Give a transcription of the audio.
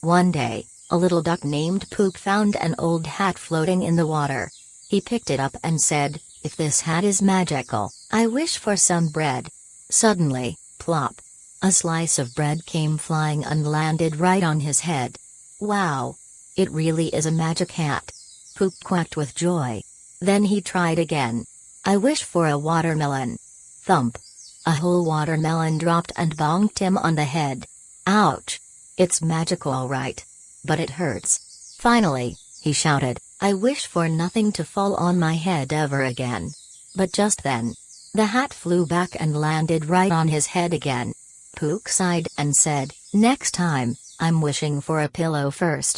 One day, a little duck named Pook found an old hat floating in the water. He picked it up and said, "If this hat is magical, I wish for some bread." Suddenly, plop! A slice of bread came flying and landed right on his head. Wow! It really is a magic hat. Pook quacked with joy. Then he tried again. "I wish for a watermelon." Thump! A whole watermelon dropped and bonked him on the head. Ouch! It's magical all right. But it hurts. Finally, he shouted, "I wish for nothing to fall on my head ever again." But just then, the hat flew back and landed right on his head again. Pook sighed and said, "Next time, I'm wishing for a pillow first."